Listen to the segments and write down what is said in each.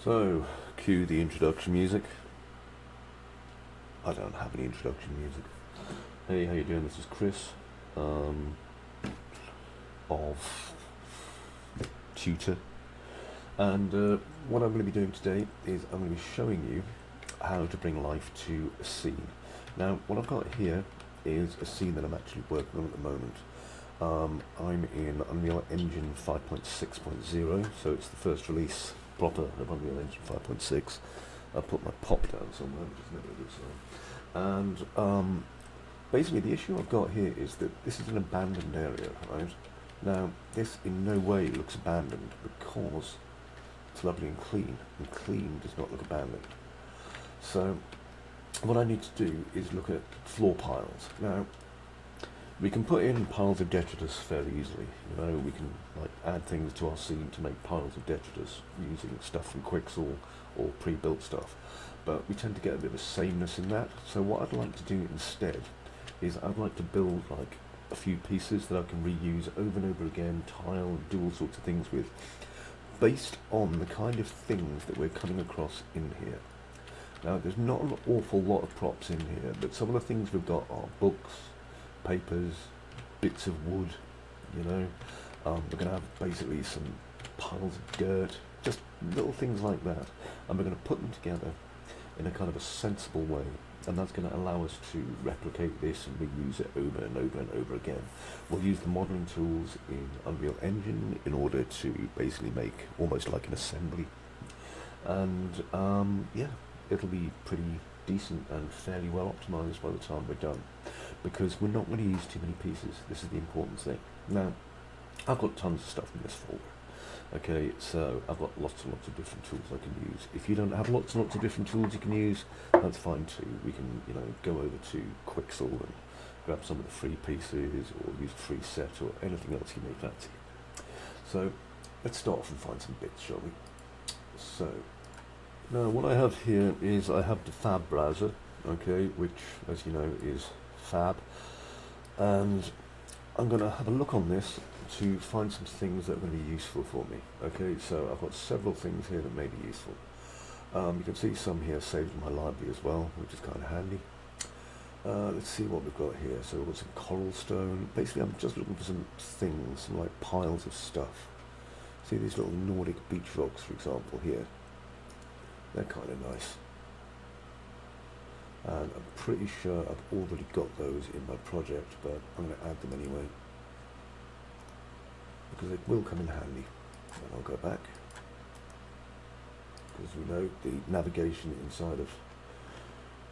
So, cue the introduction music. I don't have any introduction music. Hey, how you doing? This is Chris, of Tutor. And what I'm going to be doing today is I'm going to be showing you how to bring life to a scene. Now, what I've got here is a scene that I'm actually working on at the moment. I'm in Unreal Engine 5.6.0, so it's the first release proper of Unreal Engine 5.6. I put my pop down somewhere, which is never a good sign. And basically the issue I've got here is that this is an abandoned area, right? Now, this in no way looks abandoned because it's lovely and clean does not look abandoned. So what I need to do is look at floor piles. Now, we can put in piles of detritus fairly easily. You know, we can like add things to our scene to make piles of detritus using stuff from Quixel or pre-built stuff. But we tend to get a bit of a sameness in that. So what I'd like to do instead is I'd like to build like a few pieces that I can reuse over and over again, tile and do all sorts of things with, based on the kind of things that we're coming across in here. Now, there's not an awful lot of props in here, but some of the things we've got are books, papers, bits of wood, you know. We're going to have basically some piles of dirt, just little things like that, and we're going to put them together in a kind of a sensible way, and that's going to allow us to replicate this and reuse it over and over and over again. We'll use the modeling tools in Unreal Engine in order to basically make almost like an assembly, and yeah, it'll be pretty decent and fairly well optimized by the time we're done, because we're not going to use too many pieces. This is the important thing. Now, I've got tons of stuff in this folder. Okay, so I've got lots and lots of different tools I can use. If you don't have lots and lots of different tools you can use, that's fine too. We can, you know, go over to Quixel and grab some of the free pieces, or use a free set, or anything else you may fancy. So let's start off and find some bits, shall we? So now what I have here is I have the Fab browser, okay, which, as you know, is Fab, and I'm going to have a look on this to find some things that are going to be useful for me. Okay, so I've got several things here that may be useful. You can see some here saved in my library as well, which is kind of handy. Let's see what we've got here. So we've got some coral stone. Basically, I'm just looking for some things, some like piles of stuff. See these little Nordic beach rocks, for example, here. They're kind of nice. And I'm pretty sure I've already got those in my project, but I'm going to add them anyway, because they will come in handy. And I'll go back, because we know the navigation inside of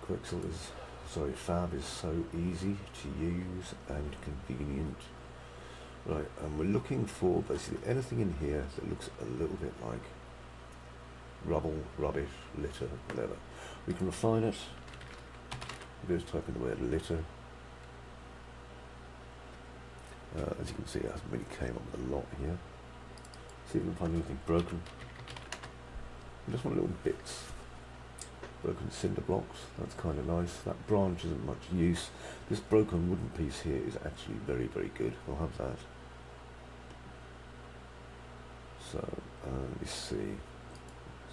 Quixel is, sorry, Fab is so easy to use and convenient. Right, and we're looking for basically anything in here that looks a little bit like rubble, rubbish, litter, whatever. We can refine it. Just type in the word litter. As you can see, it hasn't really came up with a lot here. See if we can find anything broken. I just want little bits. Broken cinder blocks, that's kind of nice. That branch isn't much use. This broken wooden piece here is actually very, very good. We'll have that. So, let me see.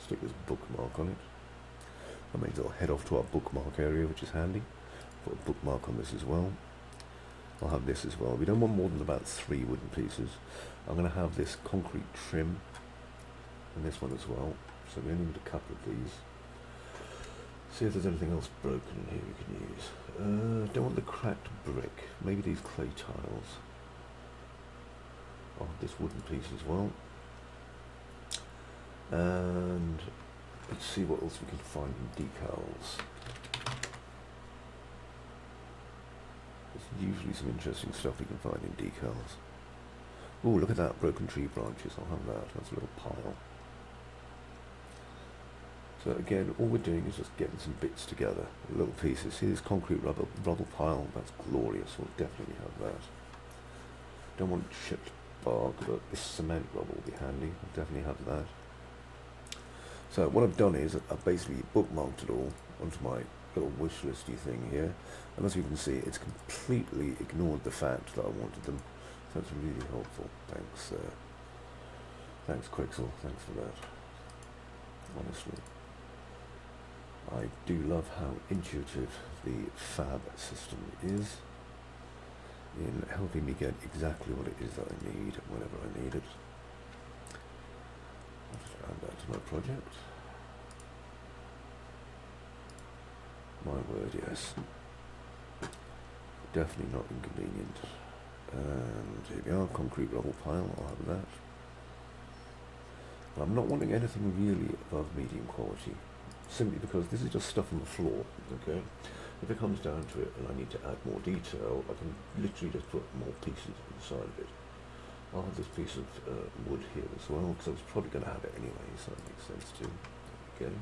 Stick this bookmark on it. That means it'll head off to our bookmark area, which is handy. Put a bookmark on this as well. I'll have this as well. We don't want more than about 3 wooden pieces. I'm going to have this concrete trim and this one as well. So we only need a couple of these. See if there's anything else broken in here we can use. Don't want the cracked brick. Maybe these clay tiles. I'll have this wooden piece as well. And let's see what else we can find in decals. There's usually some interesting stuff we can find in decals. Oh, look at that, broken tree branches. I'll have that. That's a little pile. So again, all we're doing is just getting some bits together, little pieces. See this concrete rubble pile? That's glorious. We'll definitely have that. Don't want chipped bark, but this cement rubble will be handy. I'll definitely have that. So what I've done is I've basically bookmarked it all onto my little wish listy thing here, and as you can see, it's completely ignored the fact that I wanted them. So that's really helpful. Thanks, thanks Quixel. Thanks for that. honestly. I do love how intuitive the fab system is in helping me get exactly what it is that I need whenever I need it. I'll just add that to my project. My word, yes. Definitely not inconvenient. And here we are, concrete rubble pile, I'll have that. And I'm not wanting anything really above medium quality, simply because this is just stuff on the floor, okay? If it comes down to it and I need to add more detail, I can literally just put more pieces inside of it. I'll have this piece of wood here as well, because I was probably going to have it anyway, so that makes sense too. There we go.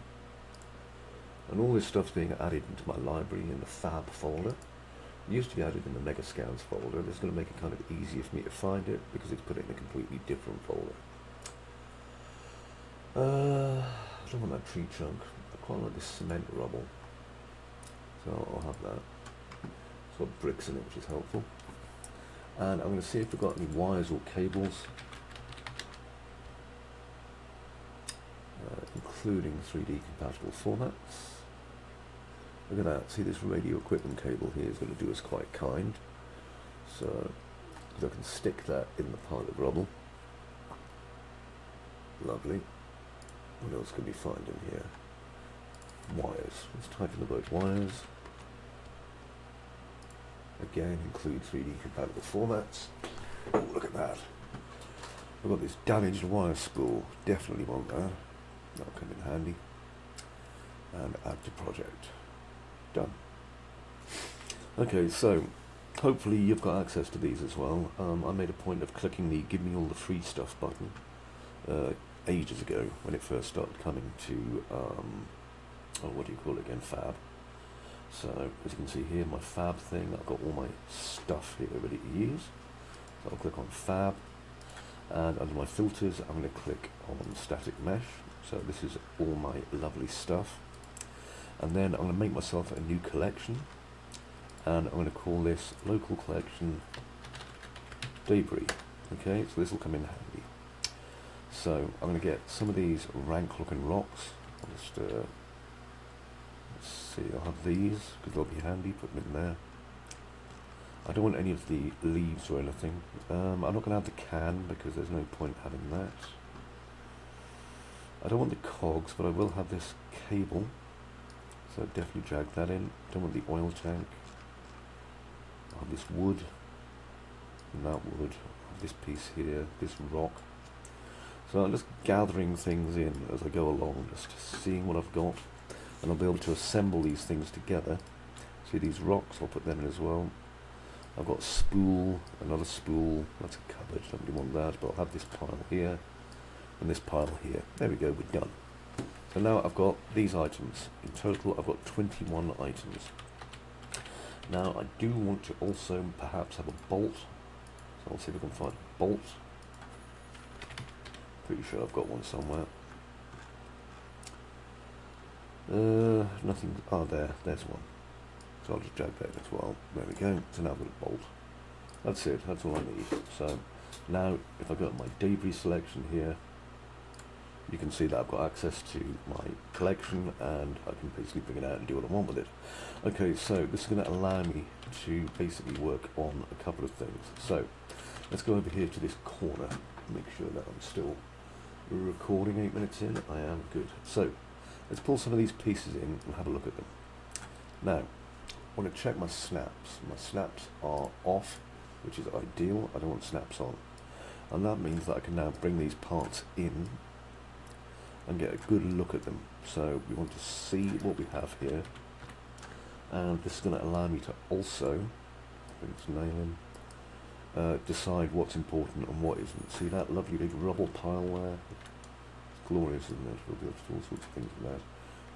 And all this stuff's being added into my library in the fab folder. It used to be added in the mega scans folder. This is going to make it kind of easier for me to find it, because it's put it in a completely different folder. I don't want that tree chunk. I quite like this cement rubble. So I'll have that. It's got bricks in it, which is helpful. And I'm going to see if we've got any wires or cables, including 3D compatible formats. Look at that. See, this radio equipment cable here is going to do us quite kind. So I can stick that in the pile of rubble. Lovely. What else can we find in here? Wires. Let's type in the word wires. Again, include 3D compatible formats. Oh, look at that. I've got this damaged wire spool. Definitely want that. That'll come in handy. And add to project. Done. Okay, so hopefully you've got access to these as well. I made a point of clicking the give me all the free stuff button ages ago when it first started coming to oh, what do you call it again, fab. So as you can see here, my fab thing, I've got all my stuff here ready to use. So I'll click on fab, and under my filters I'm going to click on static mesh. So this is all my lovely stuff, and then I'm going to make myself a new collection, and I'm going to call this local collection debris. Okay, so this will come in handy. So I'm going to get some of these rank looking rocks. I'll just let's see, I'll have these because they'll be handy, put them in there. I don't want any of the leaves or anything. I'm not going to have the can because there's no point having that. I don't want the cogs, but I will have this cable, so definitely drag that in. Don't want the oil tank. I'll have this wood, and that wood, I'll have this piece here, this rock. So I'm just gathering things in as I go along, just seeing what I've got, and I'll be able to assemble these things together. See these rocks, I'll put them in as well. I've got spool, another spool, that's a cupboard, don't really want that, but I'll have this pile here, and this pile here. There we go, we're done. So now I've got these items. In total I've got 21 items. Now I do want to also perhaps have a bolt, so I'll see if I can find a bolt. Pretty sure I've got one somewhere. Nothing, oh there's one. So I'll just drag that in as well. There we go, so now I've got a bolt. That's it, that's all I need. So now if I go to my debris selection here, you can see that I've got access to my collection and I can basically bring it out and do what I want with it. Okay, so this is going to allow me to basically work on a couple of things. So let's go over here to this corner, make sure that I'm still recording 8 minutes in. I am good. So let's pull some of these pieces in and have a look at them. Now I want to check my snaps. My snaps are off, which is ideal. I don't want snaps on, and that means that I can now bring these parts in and get a good look at them. So we want to see what we have here, and this is going to allow me to also, bring this nail in, decide what's important and what isn't. See that lovely big rubble pile there? It's glorious, isn't it? We'll be able to do all sorts of things with that.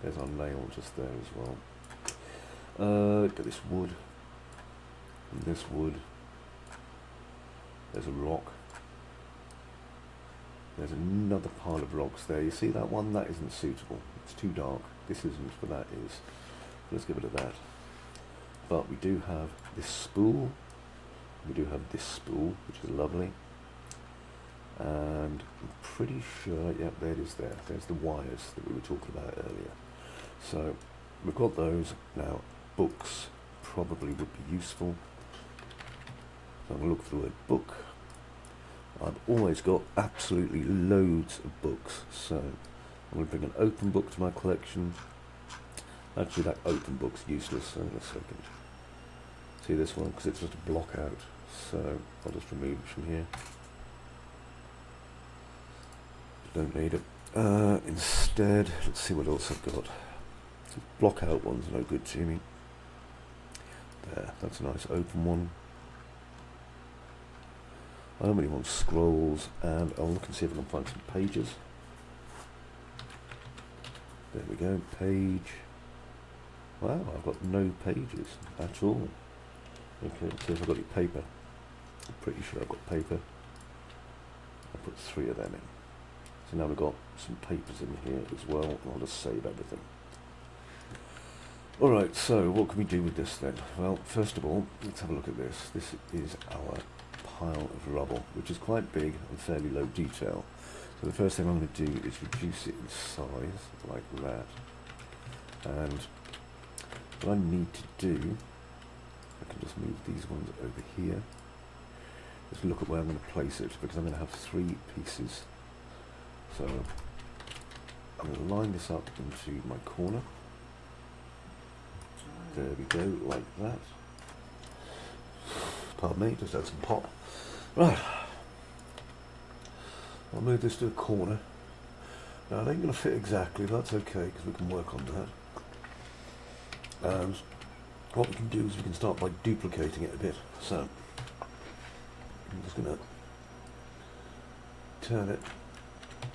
There's our nail just there as well. Get this wood, and this wood. There's a rock. There's another pile of rocks there. You see that one? That isn't suitable. It's too dark. This isn't, but that is. Let's get rid of that. But we do have this spool. We do have this spool, which is lovely. and I'm pretty sure, yep, there it is there. There's the wires that we were talking about earlier. So we've got those. Now, books probably would be useful. So I'm going to look for the word book. I've always got absolutely loads of books, so I'm going to bring an open book to my collection. Actually, that open book's useless, hang on a second. See this one, because it's just a block out, so I'll just remove it from here. Don't need it. Instead, let's see what else I've got. So block out ones are no good to me. There, that's a nice open one. I don't really want scrolls, and I'll look and see if I can find some pages. There we go, page. Wow, I've got no pages at all. Okay, let's see if I've got any paper. I'm pretty sure I've got paper. I put 3 of them in. So now we've got some papers in here as well, and I'll just save everything. Alright, so what can we do with this then? Well, first of all, let's have a look at this. This is our pile of rubble, which is quite big and fairly low detail. So the first thing I'm going to do is reduce it in size, like that. And what I need to do, I can just move these ones over here. Let's look at where I'm going to place it, because I'm going to have 3 pieces. So I'm going to line this up into my corner. There we go, like that. Pardon me, just had some pop. Right. I'll move this to a corner. Now it ain't going to fit exactly, but that's okay, because we can work on that. And what we can do is we can start by duplicating it a bit. So I'm just going to turn it.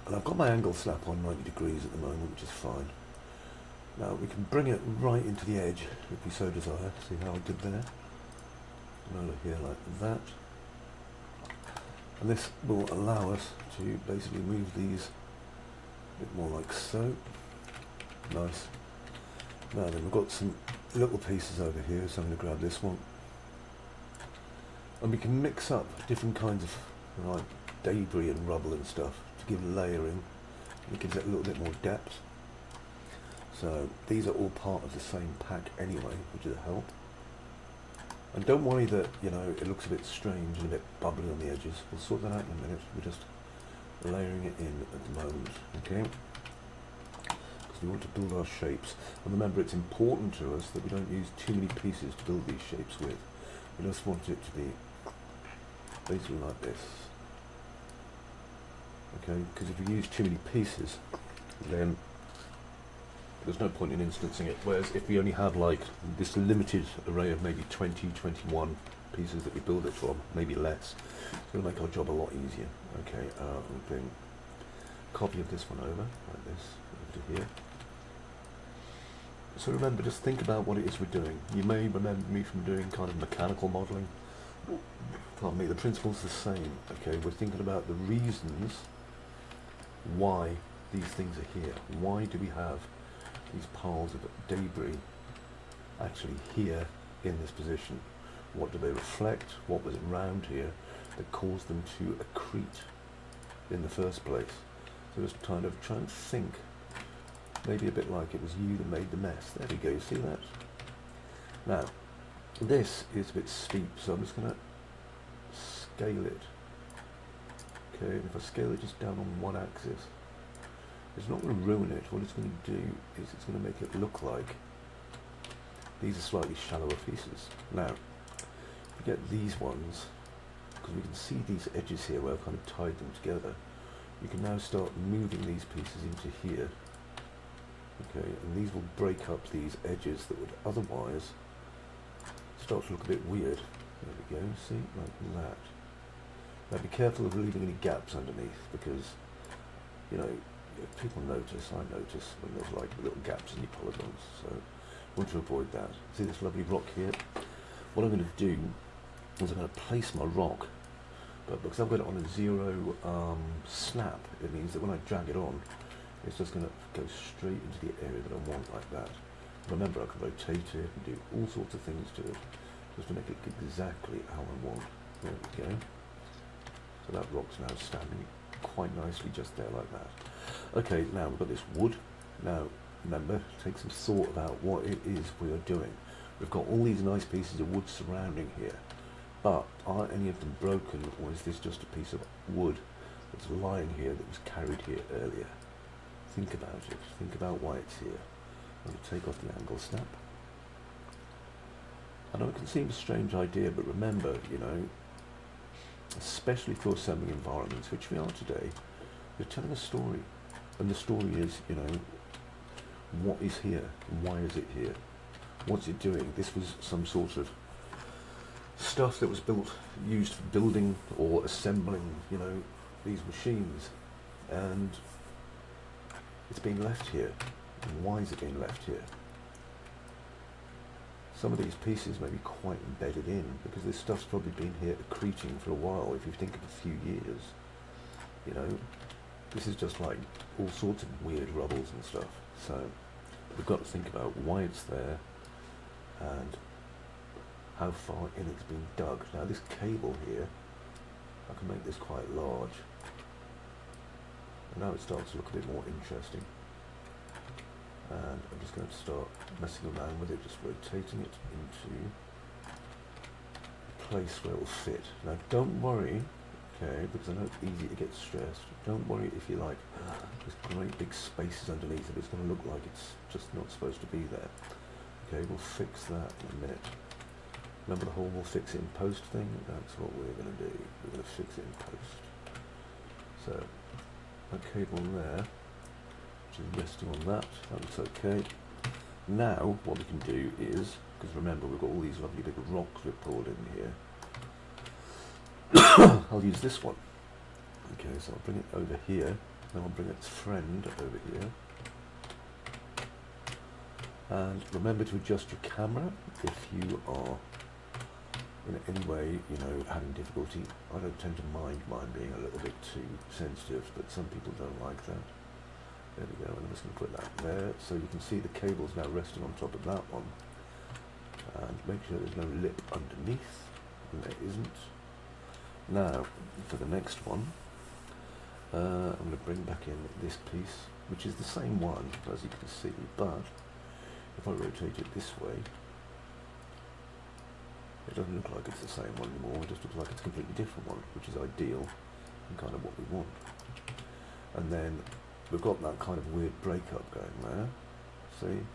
And I've got my angle snap on 90 degrees at the moment, which is fine. Now we can bring it right into the edge if we so desire. See how I did there? And over here like that. And this will allow us to basically move these a bit more like so. Nice. Now then, we've got some little pieces over here, so I'm going to grab this one. And we can mix up different kinds of like debris and rubble and stuff to give layering. It gives it a little bit more depth. So these are all part of the same pack anyway, which is a help. And don't worry that, you know, it looks a bit strange and a bit bubbly on the edges. We'll sort that out in a minute. We're just layering it in at the moment, okay? Because we want to build our shapes. And remember, it's important to us that we don't use too many pieces to build these shapes with. We just want it to be basically like this. Okay, because if we use too many pieces, then there's no point in instancing it. Whereas if we only have like this limited array of maybe 20, 21 pieces that we build it from, maybe less, it's going to make our job a lot easier. Okay, we'll bring a copy of this one over, like this, over to here. So remember, just think about what it is we're doing. You may remember me from doing kind of mechanical modelling. Pardon me, the principle's the same. Okay, we're thinking about the reasons why these things are here. Why do we have these piles of debris actually here in this position? What do they reflect? What was around here that caused them to accrete in the first place? So just kind of try and think, maybe a bit like it was you that made the mess. There we go, see that? Now, this is a bit steep, so I'm just going to scale it. Okay, and if I scale it just down on one axis, it's not going to ruin it. What it's going to do is it's going to make it look like these are slightly shallower pieces. Now, if we get these ones, because we can see these edges here where I've kind of tied them together, you can now start moving these pieces into here. Okay, and these will break up these edges that would otherwise start to look a bit weird. There we go, see, like that. Now be careful of leaving any gaps underneath, because, you know, if people notice, I notice when there's like little gaps in your polygons, so I want to avoid that. See this lovely rock here? What I'm going to do is I'm going to place my rock, but because I've got it on a 0 snap, it means that when I drag it on, it's just going to go straight into the area that I want, like that. Remember, I can rotate it and do all sorts of things to it, just to make it exactly how I want. There we go. So that rock's now standing quite nicely just there like that. Okay, now we've got this wood. Now remember, take some thought about what it is we are doing. We've got all these nice pieces of wood surrounding here, but are any of them broken, or is this just a piece of wood that's lying here that was carried here earlier? Think about it. Think about why it's here. I'm going to take off the angle snap. I know it can seem a strange idea, but remember, you know, especially for assembling environments, which we are today, you're telling a story. And the story is, you know, what is here? And why is it here? What's it doing? This was some sort of stuff that was used for building or assembling, you know, these machines. And it's been left here. And why is it being left here? Some of these pieces may be quite embedded in, because this stuff's probably been here accreting for a while. If you think of a few years, you know, this is just like all sorts of weird rubbles and stuff. So we've got to think about why it's there and how far in it's been dug. Now this cable here, I can make this quite large. And now it starts to look a bit more interesting. And I'm just going to start messing around with it, just rotating it into a place where it will fit. Now don't worry, okay, because I know it's easy to get stressed. Don't worry if you like, there's great big spaces underneath it. It's going to look like it's just not supposed to be there. Okay, we'll fix that in a minute. Remember the whole we'll fix it in post thing? That's what we're going to do. We're going to fix it in post. So that cable there, which is resting on that looks okay. Now what we can do is, because remember we've got all these lovely big rocks we've poured in here, I'll use this one. Okay, so I'll bring it over here, then I'll bring its friend over here. And remember to adjust your camera if you are in any way, you know, having difficulty. I don't tend to mind mine being a little bit too sensitive, but some people don't like that. There we go, and I'm just going to put that there, so you can see the cable's now resting on top of that one. And make sure there's no lip underneath, and there isn't. Now, for the next one, I'm going to bring back in this piece, which is the same one, as you can see, but if I rotate it this way, it doesn't look like it's the same one anymore, it just looks like it's a completely different one, which is ideal, and kind of what we want. And then we've got that kind of weird breakup going there, see?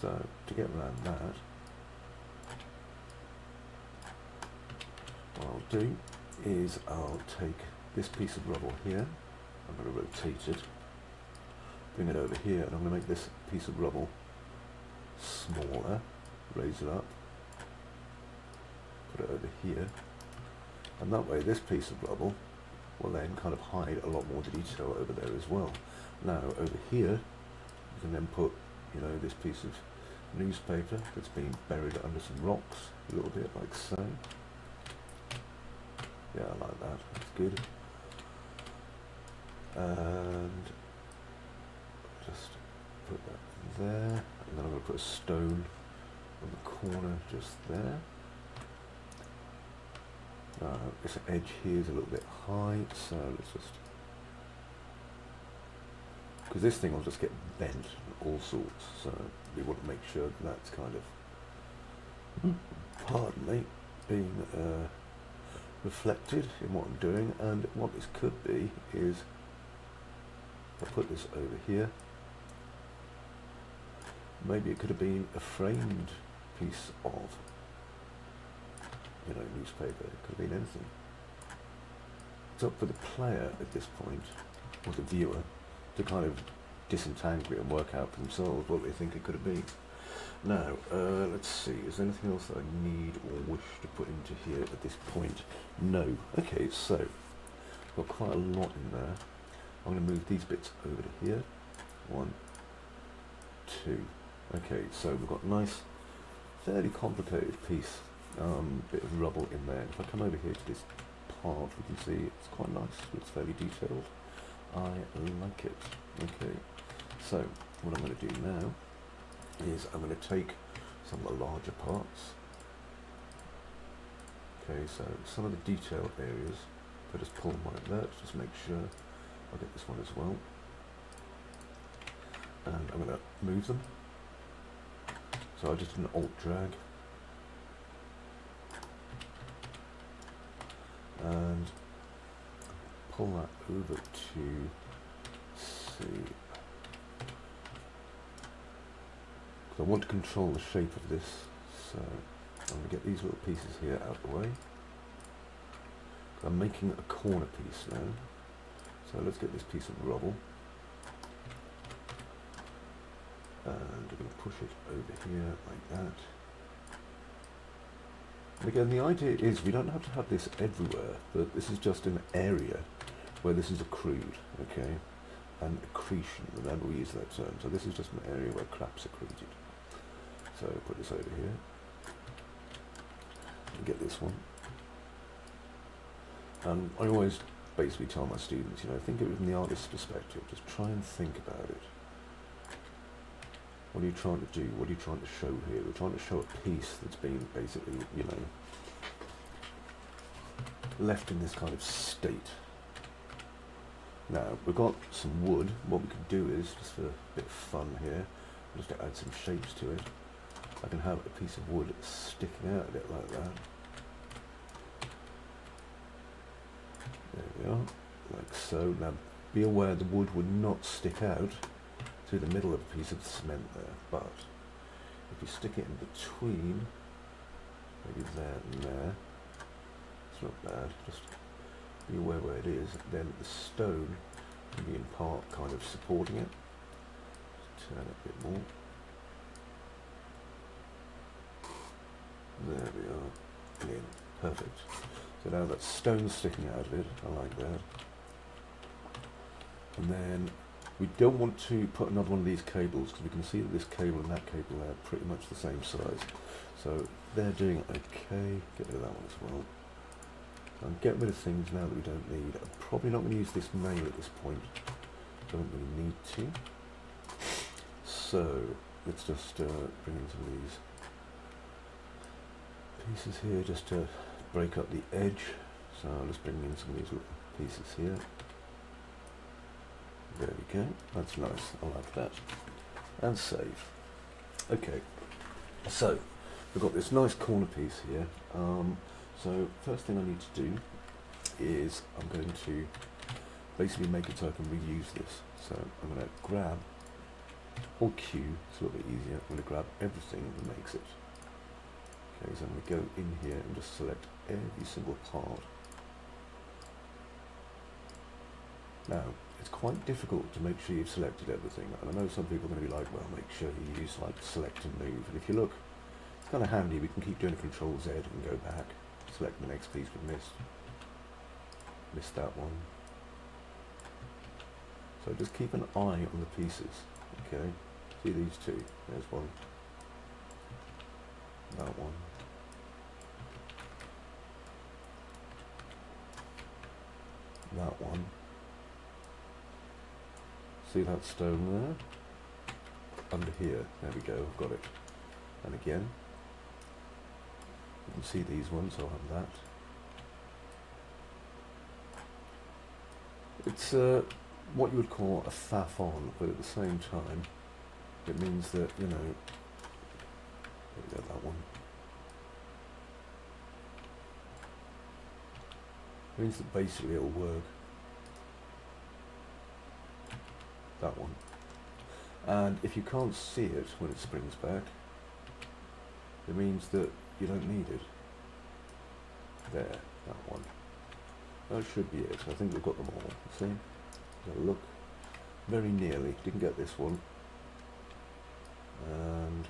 So, to get around that, what I'll do is I'll take this piece of rubble here, I'm going to rotate it, bring it over here, and I'm going to make this piece of rubble smaller, raise it up, put it over here, and that way this piece of rubble will then kind of hide a lot more detail over there as well. Now over here you can then put, you know, this piece of newspaper that's been buried under some rocks a little bit, like so. Yeah, I like that, that's good. And just put that there, and then I'm going to put a stone on the corner just there. This edge here is a little bit high, so let's just, because this thing will just get bent and all sorts, so we want to make sure that's kind of, pardon me, being reflected in what I'm doing. And what this could be is, I'll put this over here, maybe it could have been a framed piece of, you know, newspaper. It could have been anything. It's up for the player at this point, or the viewer, to kind of disentangle it and work out for themselves what they think it could have been. Now, let's see, is there anything else that I need or wish to put into here at this point? No. Okay, so, I've got quite a lot in there. I'm going to move these bits over to here. 1, 2. Okay, so we've got a nice, fairly complicated piece, bit of rubble in there. If I come over here to this part, we can see it's quite nice, it's fairly detailed. I like it. Okay, so what I'm going to do now is I'm going to take some of the larger parts. Okay, so some of the detail areas If I just pull them like that, just make sure I get this one as well. And I'm going to move them. So I just did an alt drag. And pull that over to C. Because I want to control the shape of this. So I'm going to get these little pieces here out of the way. I'm making a corner piece now. So let's get this piece of rubble. And we're going to push it over here like that. And again, the idea is we don't have to have this everywhere, but this is just an area where this is accrued, okay? And accretion, remember we use that term. So this is just an area where crap's accreted. So put this over here. And get this one. And I always basically tell my students, you know, think of it from the artist's perspective. Just try and think about it. What are you trying to do? What are you trying to show here? We're trying to show a piece that's been basically, you know, left in this kind of state. Now, we've got some wood. What we could do is, just for a bit of fun here, just to add some shapes to it, I can have a piece of wood sticking out of it like that. There we are, like so. Now, be aware the wood would not stick out through the middle of a piece of cement there, but if you stick it in between, maybe there and there, it's not bad, just be aware where it is, then the stone can be in part kind of supporting it. Just turn it a bit more. There we are, brilliant, perfect. So now that stone's sticking out of it, I like that. And then we don't want to put another one of these cables because we can see that this cable and that cable are pretty much the same size. So they're doing okay. Get rid of that one as well. And get rid of things now that we don't need. I'm probably not going to use this nail at this point. Don't really need to. So let's just bring in some of these pieces here just to break up the edge. So I'll just bring in some of these little pieces here. There we go, that's nice, I like that. And save. Okay, so we've got this nice corner piece here. So first thing I need to do is I'm going to basically make it so I can reuse this. So I'm going to grab, or Q, it's a little bit easier, I'm going to grab everything that makes it. Okay, so I'm going to go in here and just select every single part. Now, it's quite difficult to make sure you've selected everything, and I know some people are going to be like, well, make sure you use like select and move, and if you look, it's kind of handy, we can keep doing Control Z and go back, select the next piece we missed that one. So just keep an eye on the pieces, okay, see these two, there's one, that one, that one. See that stone there? Under here, there we go, I've got it. And again, you can see these ones, I'll have that. It's what you would call a faff on, but at the same time, it means that, you know, there we go, that one. It means that basically it'll work. That one. And if you can't see it when it springs back, it means that you don't need it. There, that one. That should be it. I think we've got them all. See? So look very nearly. Didn't get this one. And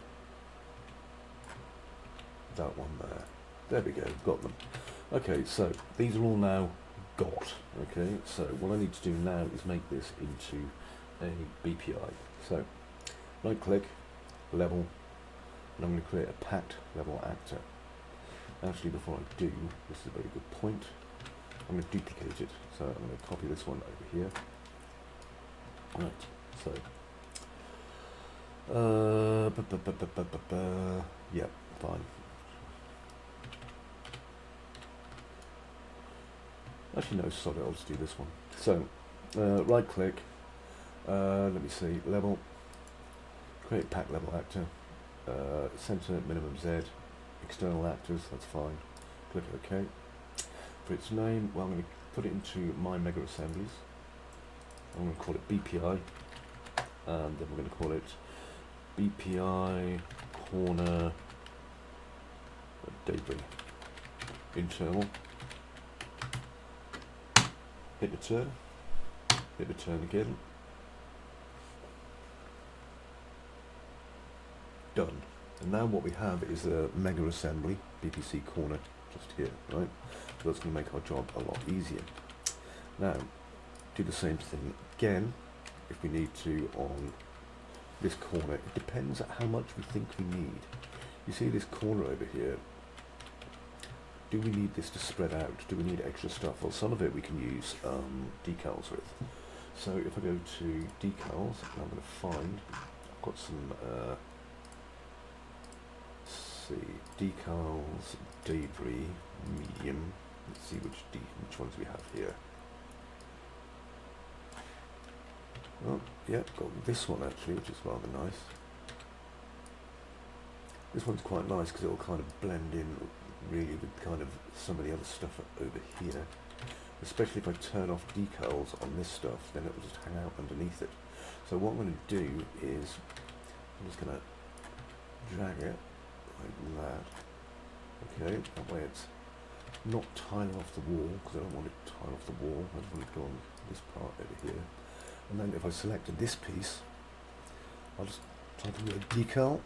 that one there. There we go, got them. Okay, so these are all now got. Okay, so what I need to do now is make this into a BPI. So right click, level, and I'm going to create a packed level actor. Actually, before I do, this is a very good point, I'm going to duplicate it. So I'm going to copy this one over here. Right, so yeah, fine. Actually no, sorry, I'll just do this one. So, right click, let me see, level, create pack level actor, center minimum Z, external actors, that's fine, click OK. For its name, well, I'm going to put it into my mega assemblies. I'm going to call it BPI, and then we're going to call it BPI corner debris internal. Hit return again. Done. And now what we have is a mega assembly, BPC corner, just here, right? So that's going to make our job a lot easier. Now, do the same thing again, if we need to, on this corner. It depends on how much we think we need. You see this corner over here? Do we need this to spread out? Do we need extra stuff? Well, some of it we can use decals with. So if I go to decals, I'm going to find, I've got some, let's see, decals, debris, medium. Let's see which ones we have here. Oh, yeah, got this one actually, which is rather nice. This one's quite nice because it will kind of blend in really with kind of some of the other stuff over here. Especially if I turn off decals on this stuff, then it will just hang out underneath it. So what I'm going to do is, I'm just going to drag it like that. Okay, that way it's not tiling off the wall, because I don't want it to tile off the wall. I just want it to go on this part over here. And then if I selected this piece, I'll just type in a decal,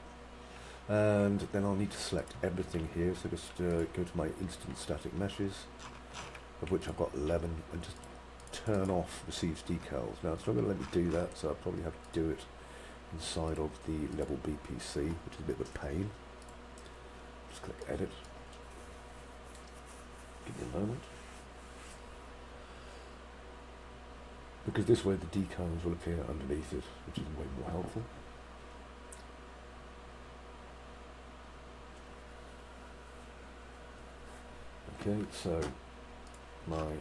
and then I'll need to select everything here. So just go to my instant static meshes, of which I've got 11, and just turn off receives decals. Now it's not going to let me do that, so I'll probably have to do it inside of the level BPC, which is a bit of a pain. Just click edit. Give me a moment. Because this way the decals will appear underneath it, which is way more helpful. Okay, so my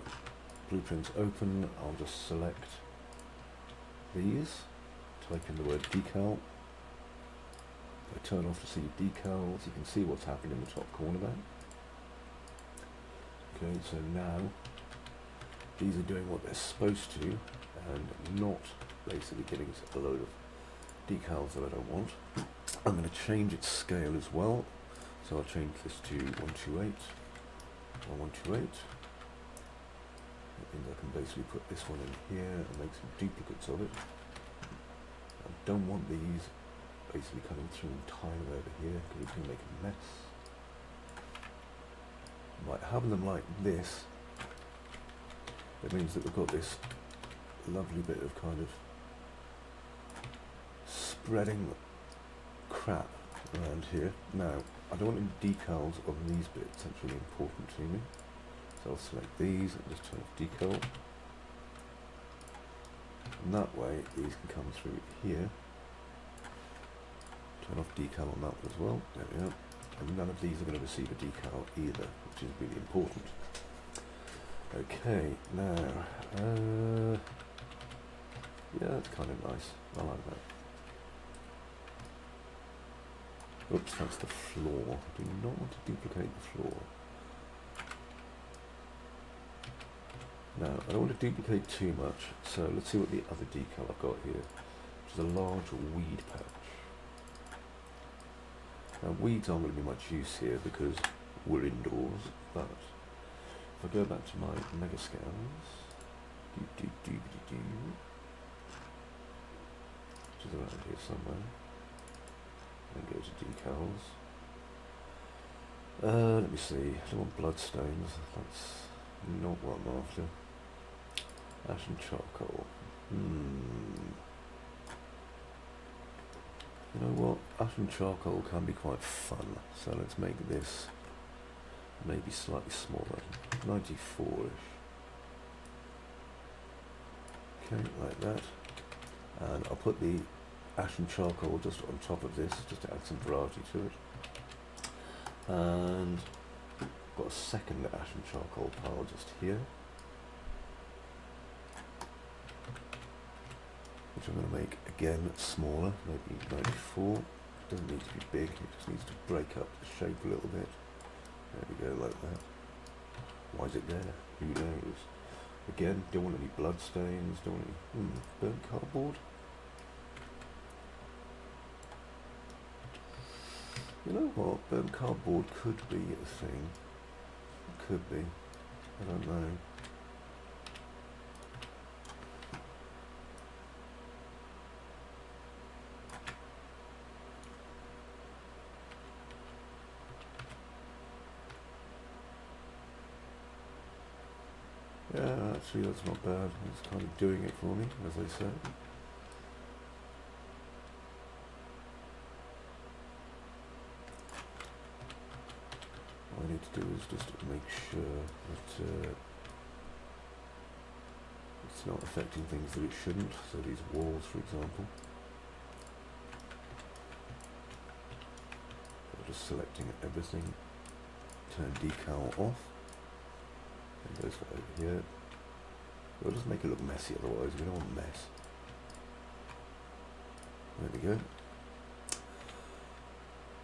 blueprint's open. I'll just select these, type in the word decal. If I turn off receive decals, you can see what's happening in the top corner there. Okay, so now these are doing what they're supposed to and not basically giving us a load of decals that I don't want. I'm going to change its scale as well. So I'll change this to 128 or 128. That means I can basically put this one in here and make some duplicates of it. I don't want these basically coming through and tying over here because it's going to make a mess. Right, having them like this, it means that we've got this lovely bit of kind of spreading crap around here. Now, I don't want any decals on these bits, that's really important to me. So I'll select these and just turn off decal. And that way, these can come through here. Turn off decal on that one as well, there we go. And none of these are going to receive a decal either, which is really important. Okay, now, yeah, that's kind of nice. I like that. Oops, that's the floor. I do not want to duplicate the floor. Now, I don't want to duplicate too much, so let's see what the other decal I've got here, which is a large weed patch. Now, weeds aren't going to be much use here because we're indoors, but if I go back to my mega scans, which is around here somewhere, and go to decals. Let me see, I don't want bloodstains, that's not what I'm after. Ash and charcoal. You know what, ash and charcoal can be quite fun, so let's make this maybe slightly smaller, 94ish. Okay, like that. And I'll put the ash and charcoal just on top of this, just to add some variety to it. And got a second ash and charcoal pile just here. which I'm going to make again smaller, maybe 94. Doesn't need to be big, it just needs to break up the shape a little bit. There we go, like that. Why is it there? Who knows? Again, don't want any blood stains, don't want any burnt cardboard. You know what? Burnt cardboard could be a thing. It could be. I don't know. Yeah, actually that's not bad. It's kind of doing it for me, as they say. What I need to do is just make sure that it's not affecting things that it shouldn't. So these walls, for example. I'm just selecting everything. Turn decal off. And goes for over here. We'll just make it look messy, otherwise we don't want mess. There we go.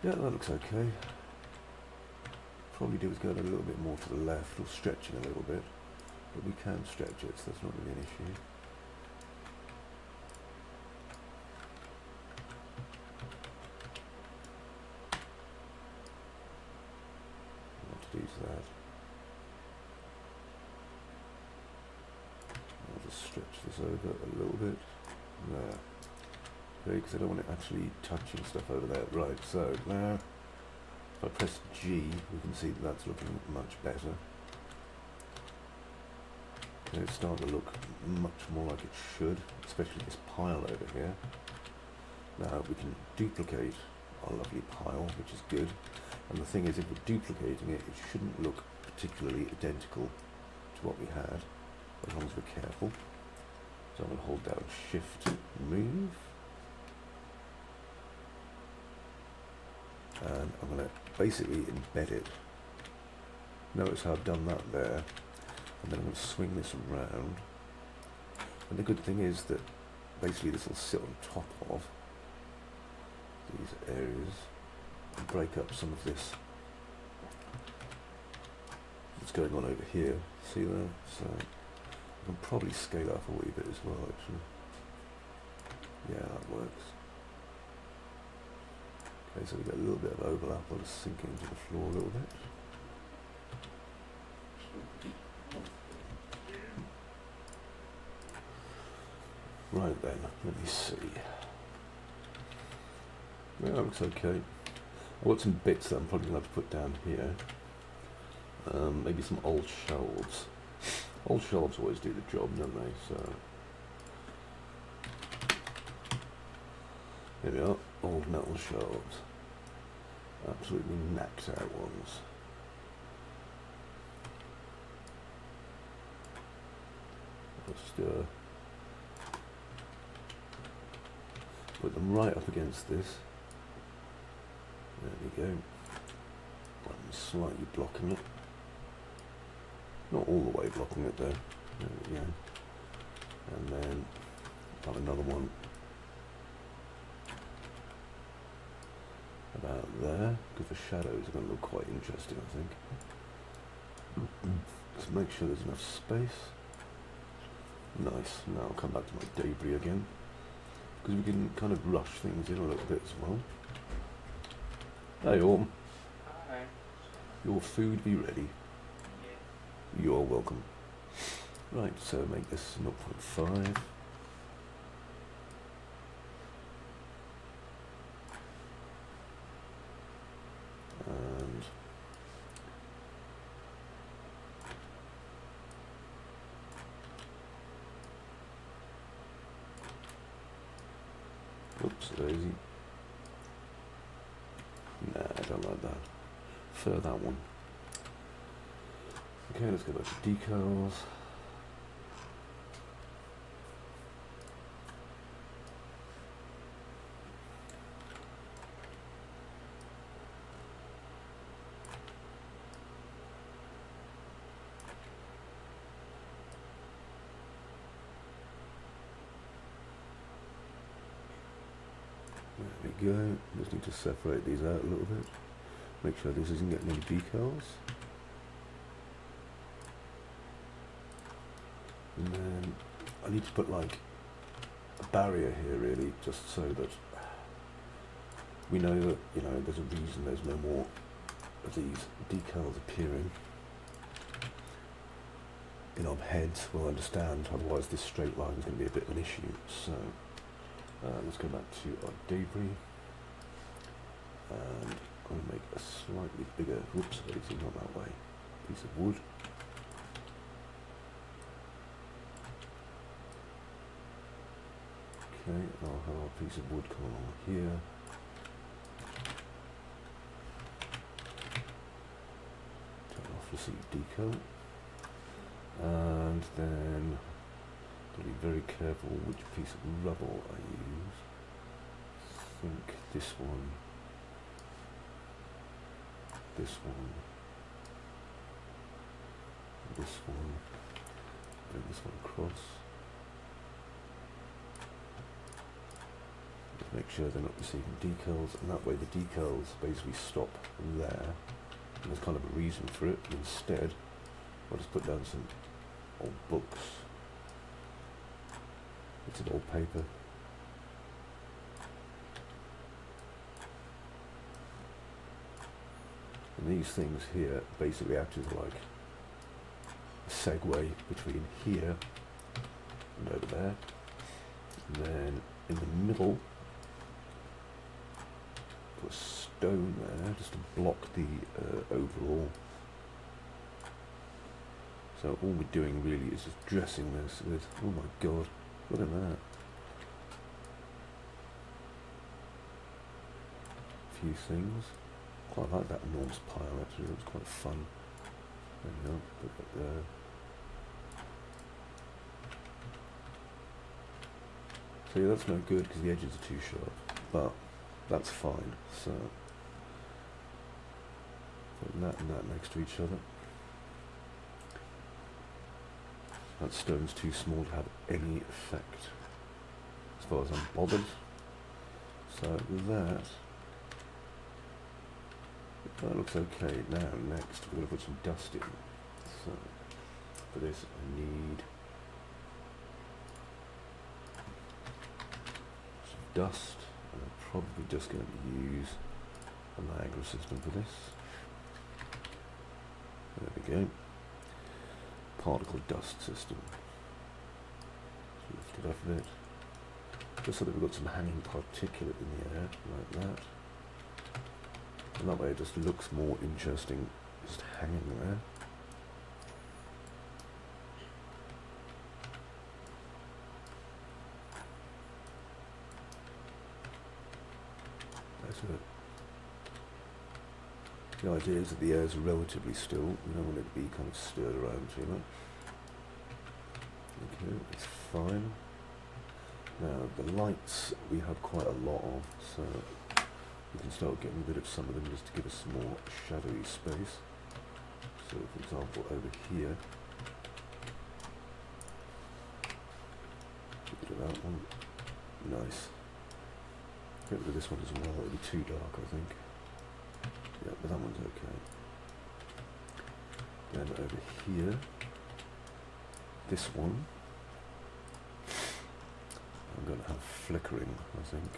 Yeah, that looks okay. Probably do is go a little bit more to the left, or stretching a little bit, but we can stretch it, so that's not really an issue. What to do to that? I'll just stretch this over a little bit. There. Okay, because I don't want it actually touching stuff over there. Right, so now if I press G, we can see that that's looking much better. Okay, it's starting to look much more like it should, especially this pile over here. Now we can duplicate our lovely pile, which is good. And the thing is, if we're duplicating it, it shouldn't look particularly identical to what we had, as long as we're careful. So I'm going to hold down Shift, move. And I'm going to basically embed it. Notice how I've done that there. And then I'm going to swing this around. And the good thing is that basically this will sit on top of these areas and break up some of this that's going on over here. See there? So I can probably scale up a wee bit as well, actually. Yeah, that works. Okay, so we get a little bit of overlap. I'll just sink it into the floor a little bit. Right then, let me see. Yeah, that looks okay. I've got some bits that I'm probably going to have to put down here. Maybe some old shelves. Old shelves always do the job, don't they? So here we are, old metal shelves. Absolutely knacked out ones. Just put them right up against this. There we go. I'm slightly blocking it. Not all the way blocking it though. There we go. And then have another one about there, because the shadows are going to look quite interesting, I think. Just make sure there's enough space. Nice. Now I'll come back to my debris again, because we can kind of rush things in a little bit as well. Hey Orm. Hi. Your food be ready. Yeah. You're welcome. Right, so make this 0.5. And oops, daisy. Nah, I don't like that. Prefer that one. Okay, let's go back to decals. There we go. Just need to separate these out a little bit. Make sure this isn't getting any decals. And then I need to put like a barrier here really, just so that we know that, you know, there's a reason there's no more of these decals appearing. In our heads we'll understand, otherwise this straight line is going to be a bit of an issue. So let's go back to our debris, and I'm going to make a slightly bigger, whoops, daisy, not that way, piece of wood. Okay, I'll have our piece of wood come along here. Turn off the seat decal. And then got to be very careful which piece of rubble I use. I think this one, this one, this one, bring this one across. Make sure they're not receiving decals, and that way the decals basically stop there. And there's kind of a reason for it. Instead, I'll just put down some old books. It's an old paper. And these things here basically act as like a segue between here and over there. And then in the middle, put a stone there just to block the overall. So all we're doing really is just dressing this with, oh my god, look at that. A few things. Quite like that enormous pile actually, it was quite fun. There we go, put that there. So yeah, that's no good because the edges are too sharp, but that's fine. So put that and that next to each other. That stone's too small to have any effect, as far as I'm bothered. So with that looks okay. Now next we're going to put some dust in. So for this I need some dust, and I'm probably just going to use a Niagara system for this. There we go. Particle dust system. Lift it up a bit, just so that we've got some hanging particulate in the air, like that. And that way it just looks more interesting, just hanging there. That's it. The idea is that the air is relatively still. We don't want it to be kind of stirred around too much. Okay, it's fine. Now the lights we have quite a lot of, so we can start getting rid of some of them just to give us some more shadowy space. So for example over here, get rid of that one. Nice. Get rid of this one as well, it'll be too dark I think. Yeah, but that one's okay. Then over here, this one, I'm going to have flickering, I think,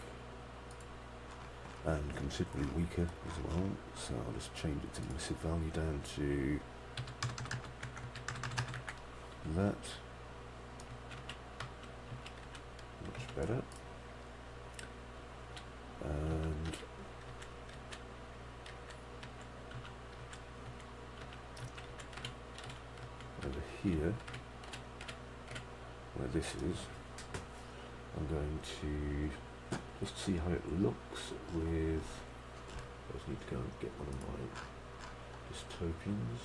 and considerably weaker as well. So I'll just change its emissive value down to that. Much better. And over here, where this is, I'm going to just see how it looks with, I just need to go and get one of my dystopians.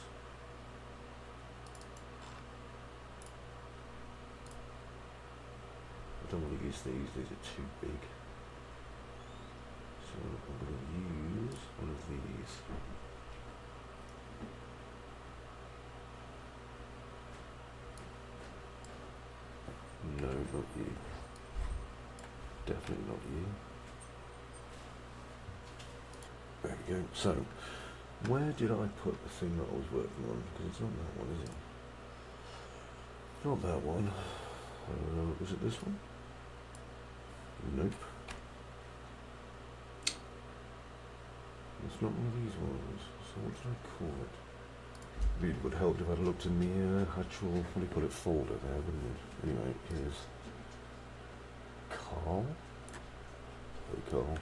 I don't want to use these are too big. So I'm going to use one of these. No, not you. Definitely not you. we go. So, where did I put the thing that I was working on? Because it's not that one, is it? Not that one. Was it this one? Nope. It's not one of these ones. So what did I call it? It would help if I'd looked in the actual, what do you call it, folder there, wouldn't it? Anyway, here's Carl. Hey Carl.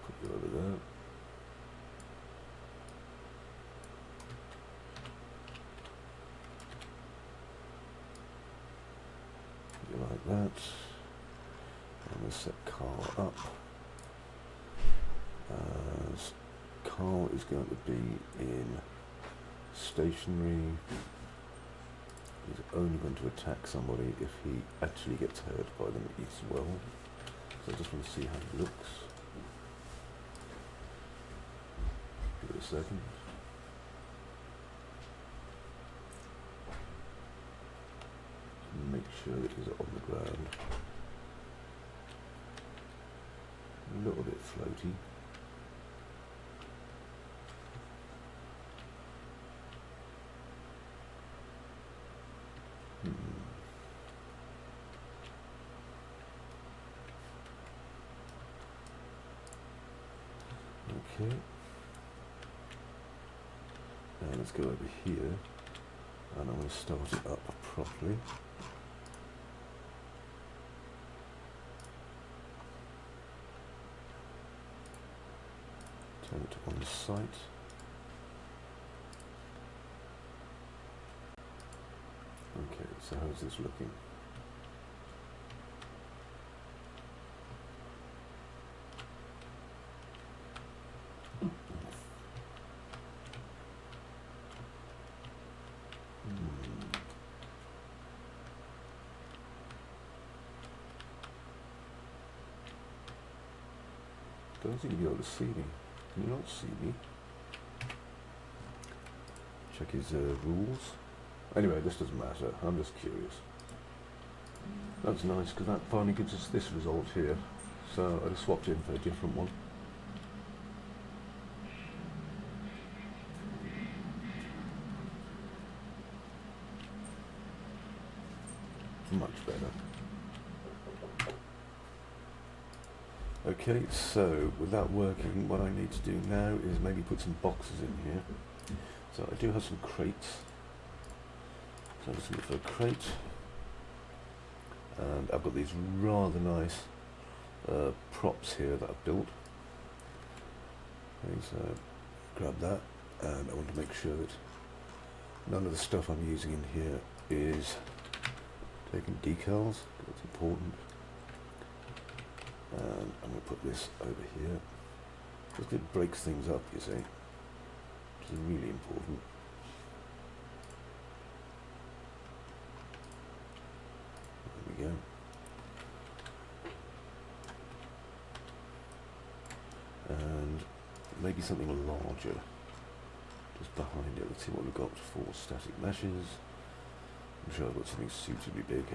Put you over there. Put you like that. I'm going to set Carl up as Carl is going to be in stationary. He's only going to attack somebody if he actually gets hurt by them as well. So I just want to see how he looks. Give it a second. Make sure that he's on the ground. A little bit floaty. Okay. Now let's go over here, and I'm going to start it up properly. Turn it on site. Okay, so how's this looking? Don't think you'll be able to see me. Can you not see me? Check his rules. Anyway, this doesn't matter. I'm just curious. That's nice because that finally gives us this result here. So I just swapped in for a different one. Much better. Okay, so with that working, what I need to do now is maybe put some boxes in here. So I do have some crates. So I'm just looking for a crate. And I've got these rather nice props here that I've built. Okay, so grab that, and I want to make sure that none of the stuff I'm using in here is taking decals. That's important. And I'm going to put this over here. Just it breaks things up, you see. Which is really important. There we go. And maybe something larger just behind it. Let's see what we've got for static meshes. I'm sure I've got something suitably big.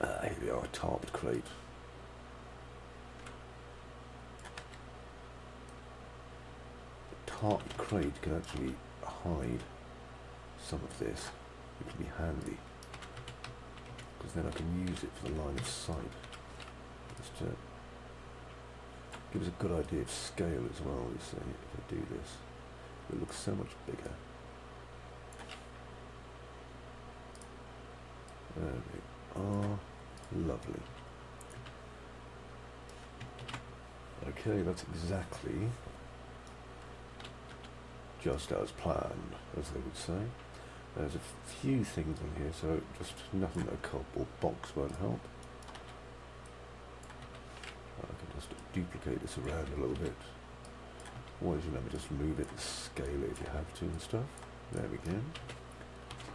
Here we are, a tarped crate. Tarped crate can actually hide some of this, which can be handy, because then I can use it for the line of sight. Just to give us a good idea of scale as well, you see, if I do this. It looks so much bigger. There we are. Lovely. Okay, that's exactly just as planned, as they would say. There's a few things on here, so just nothing that a cardboard box won't help. I can just duplicate this around a little bit. Or as you know, just move it and scale it if you have to and stuff. There we go.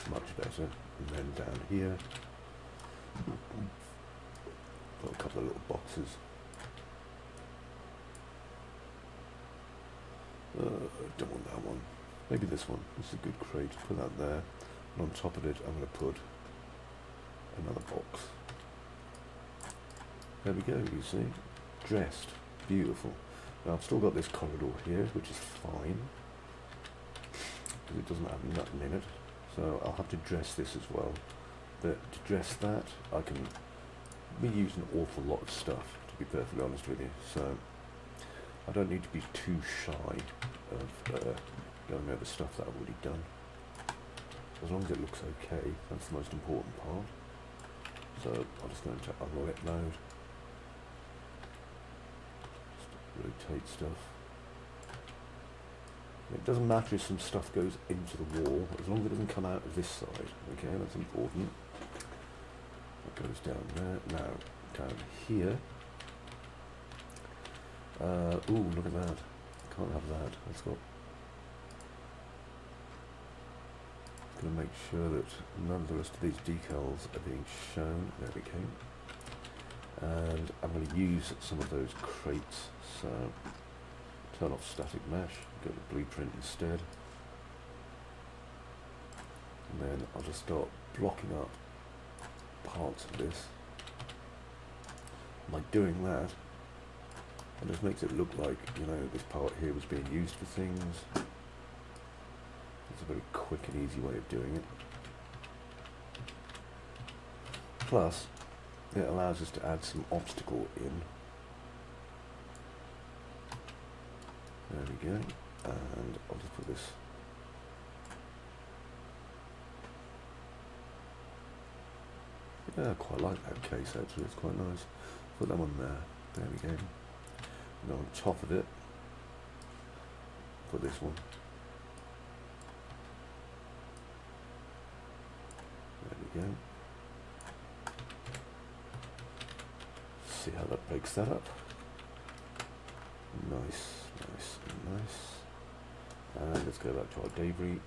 Much better. And then down here, got a couple of little boxes. Don't want that one. Maybe this one. This is a good crate. Put that there. And on top of it, I'm going to put another box. There we go, you see. dressed. Beautiful. Now I've still got this corridor here, which is fine, because it doesn't have nothing in it. So I'll have to dress this as well. But to dress that, I can be using an awful lot of stuff, to be perfectly honest with you. So I don't need to be too shy of going over stuff that I've already done. As long as it looks okay, that's the most important part. So I'll just go into unroll mode. Just rotate stuff. It doesn't matter if some stuff goes into the wall, as long as it doesn't come out of this side. Okay, that's important. That goes down there. Now, down here. Ooh, look at that. Can't have that. Let's go. Going to make sure that none of the rest of these decals are being shown. There we go. And I'm going to use some of those crates. So turn off static mesh, go to blueprint instead. And then I'll just start blocking up parts of this. By doing that, it just makes it look like, you know, this part here was being used for things. It's a very quick and easy way of doing it. Plus, it allows us to add some obstacle in. There we go. And I'll just put this. Yeah, I quite like that case actually, it's quite nice. Put that one there. There we go. And on top of it, put this one. There we go. See how that breaks that up. Nice, nice, and nice. And let's go back to our debris.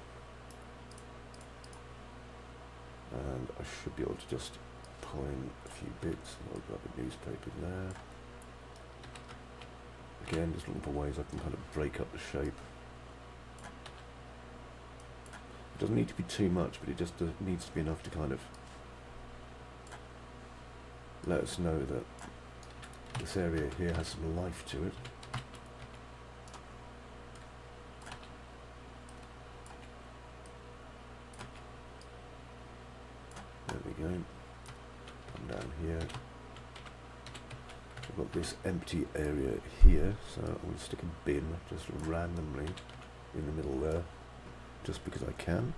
And I should be able to just pull in a few bits. I'll grab a newspaper there. Again, just looking for ways I can kind of break up the shape. It doesn't need to be too much, but it just needs to be enough to kind of let us know that this area here has some life to it. There we go. Come down here. I've got this empty area here, so I'm going to stick a bin just randomly in the middle there, just because I can.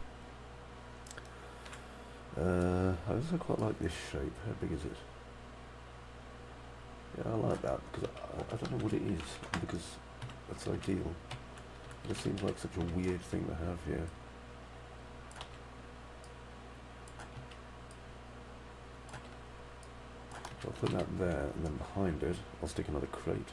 I also quite like this shape. How big is it? Yeah, I like that because I don't know what it is, because that's ideal. It just seems like such a weird thing to have here. So I'll put that there, and then behind it I'll stick another crate.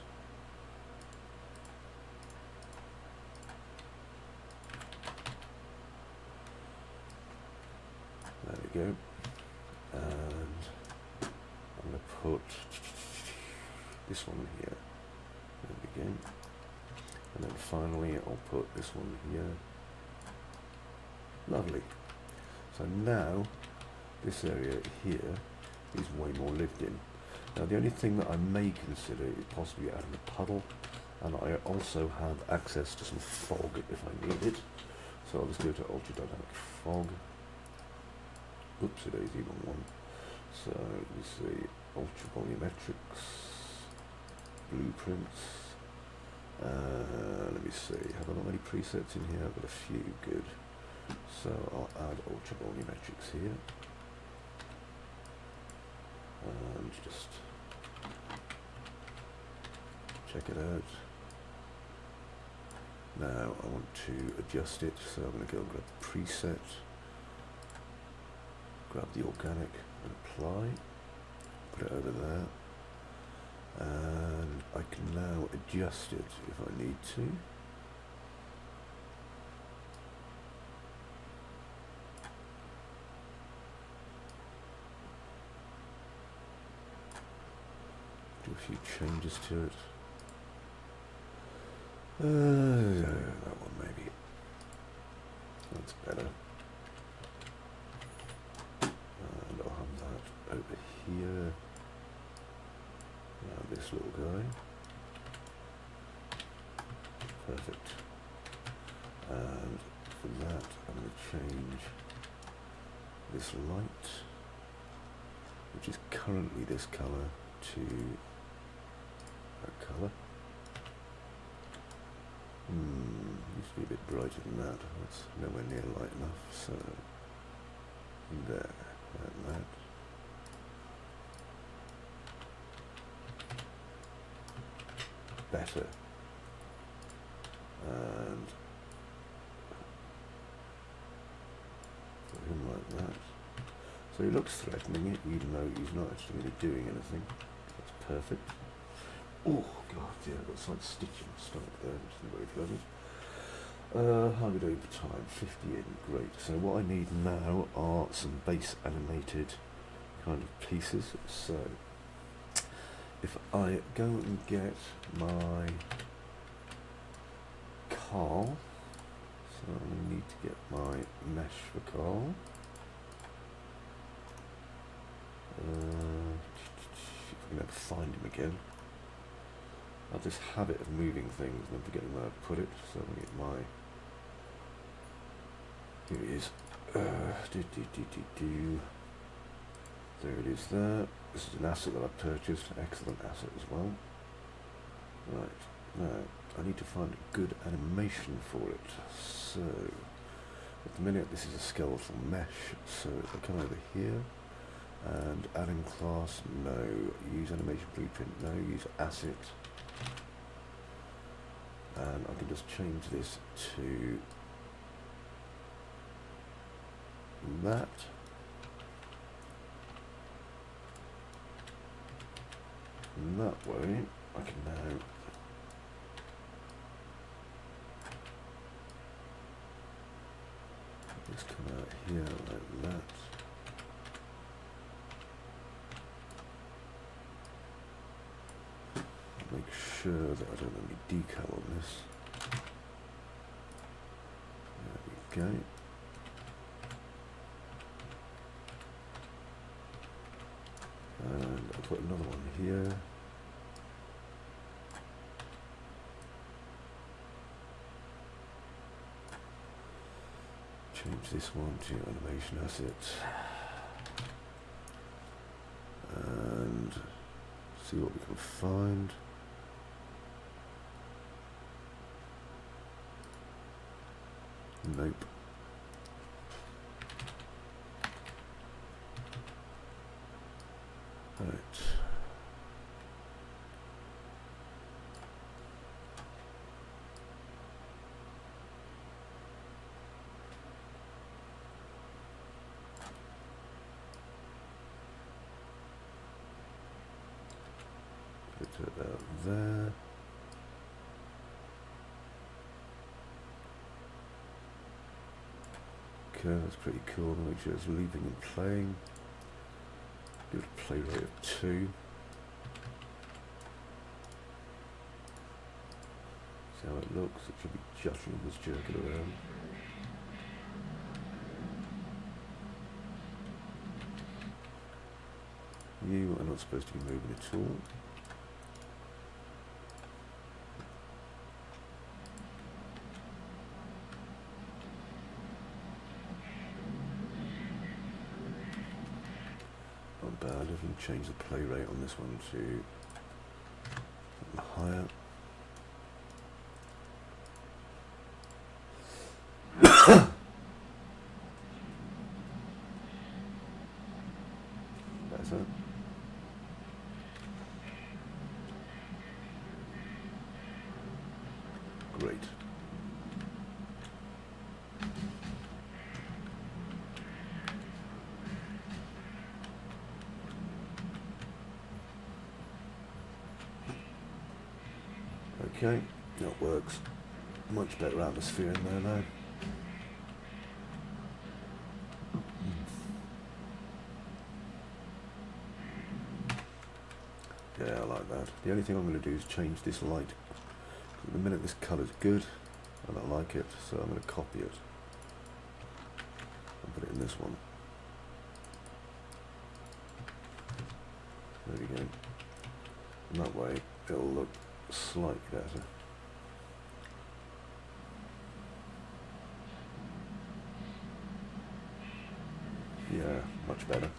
There we go. And I'm going to put this one here. There we go. And then finally I'll put this one here. Lovely. So now this area here is way more lived in. Now the only thing that I may consider is possibly adding a puddle, and I also have access to some fog if I need it. So I'll just go to ultra dynamic fog. Oopsie daisy, wrong one. So let me see, ultra volumetrics, blueprints. Let me see, have I got any presets in here? I've got a few, good. So I'll add ultra volumetrics here. And just check it out. Now I want to adjust it, so I'm going to go and grab preset, grab the organic and apply, put it over there, and I can now adjust it if I need to. Do a few changes to it. That one maybe. That's better. And I'll have that over here. Now this little guy. Perfect. And for that, I'm going to change this light, which is currently this colour, to that colour. Needs to be a bit brighter than that. That's nowhere near light enough. So there, like that. Better. And put him like that. So he looks threatening, even though he's not actually really doing anything. That's perfect. Oh god, yeah, I've got slight stitching stuck there, which isn't very pleasant. How are we doing for time? 50 in, great. So what I need now are some base animated kind of pieces. So if I go and get my Carl, so I'm going to need to get my mesh for Carl. If I can ever find him again. I have this habit of moving things and then forgetting where I put it, so I'm going to get my... Here it is. There it is there. This is an asset that I purchased, excellent asset as well. Right, now I need to find a good animation for it. So, at the minute this is a skeletal mesh, so if I come over here, and adding class, no. Use animation blueprint, no. Use asset. And I can just change this to that. And that way I can now just come out here like that. Make sure that I don't have any decal on this. There we go. And I'll put another one here. Change this one to animation asset. And see what we can find. Nope. Right. Put it about there. Okay, that's pretty cool. Make sure it's leaping and playing. Give it a play rate of 2. See how it looks. It should be jutting and just jerking around. You are not supposed to be moving at all. Not bad. I can change the play rate on this one to something higher. Better. Great. Okay, that works. Much better atmosphere in there now. Yeah, I like that. The only thing I'm going to do is change this light. At the minute this colour's good, and I like it, so I'm going to copy it and put it in this one. There we go. And that way it'll look slightly better. Yeah, much better.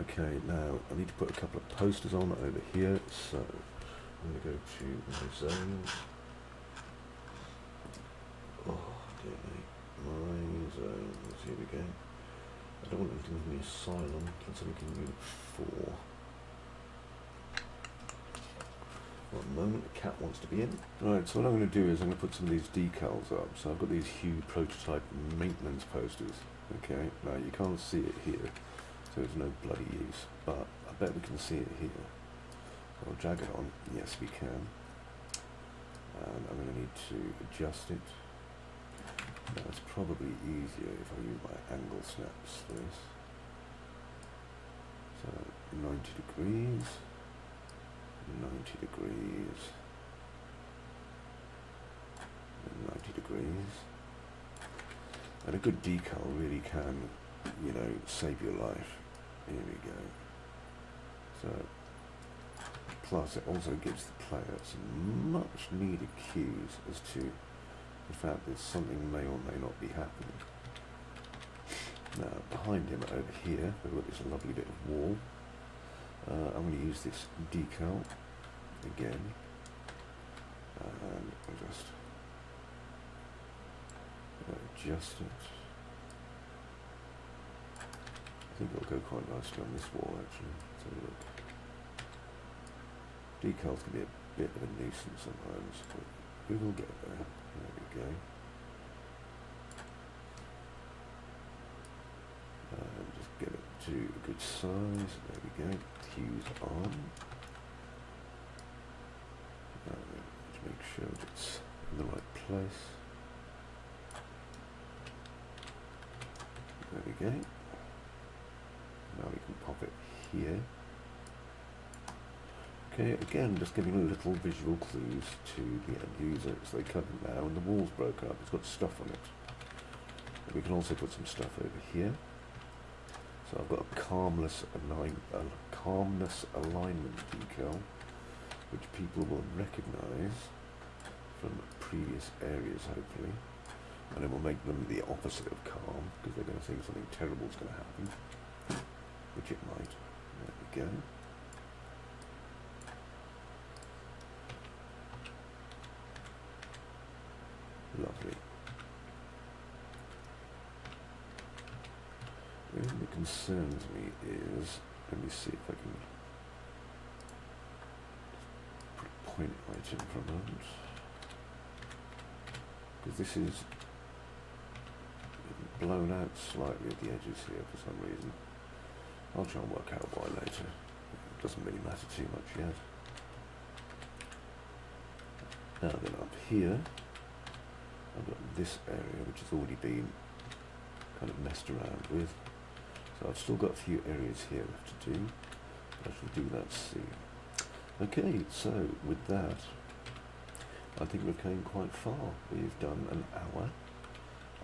Okay, now I need to put a couple of posters on over here, so I'm going to go to my zones. Oh, dear me. My zones, here we go. I don't want anything in the asylum, that's something in unit 4. One moment, the cat wants to be in. Right, so what I'm going to do is I'm going to put some of these decals up. So I've got these huge prototype maintenance posters. Okay, now you can't see it here, so there's no bloody use, but I bet we can see it here. So I'll drag it on, yes we can. And I'm going to need to adjust it. Now it's probably easier if I use my angle snaps for this. So 90 degrees, 90 degrees, and 90 degrees. And a good decal really can, you know, save your life. Here we go. So, plus it also gives the player some much needed cues as to the fact that something may or may not be happening. Now, behind him over here, we've got this lovely bit of wall. I'm going to use this decal again, and I'll just adjust it. I think it'll go quite nicely on this wall actually. Let's have a look. Decals can be a bit of a nuisance sometimes, but we will get there. There we go. Just get it to a good size. There we go. Hues on. To make sure it's in the right place. There we go. Now we can pop it here. Okay, again, just giving little visual clues to the end user. So they cut it now and the wall's broke up. It's got stuff on it. But we can also put some stuff over here. So I've got a calmness alignment decal, which people will recognise from previous areas, hopefully. And it will make them the opposite of calm, because they're going to think something terrible is going to happen, which it might. There we go. Lovely. The thing that concerns me is, let me see if I can put a point right in for a moment, because this is blown out slightly at the edges here for some reason. I'll try and work out why later. It doesn't really matter too much yet. Now then, up here I've got this area which has already been kind of messed around with. So I've still got a few areas here left to do. I shall do that soon. Okay, so with that, I think we've came quite far. We've done an hour.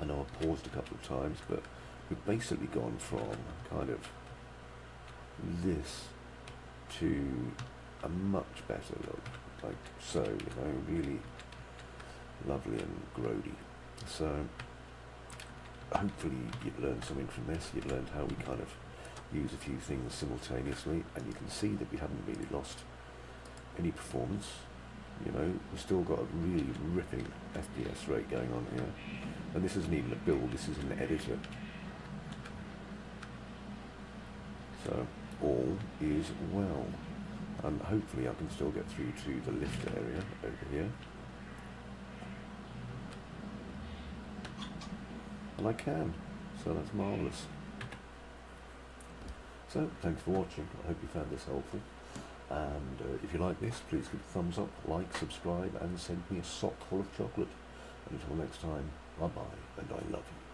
I know I paused a couple of times, but we've basically gone from kind of this to a much better look, like so, you know, really lovely and grody. So hopefully you've learned something from this. You've learned how we kind of use a few things simultaneously, and you can see that we haven't really lost any performance. You know, we've still got a really ripping FPS rate going on here. And this isn't even a build, this is an editor. So, all is well. And hopefully I can still get through to the lift area over here. And I can. So that's marvellous. So, thanks for watching. I hope you found this helpful. And if you like this, please give a thumbs up, like, subscribe, and send me a sock full of chocolate. And until next time, bye-bye, and I love you.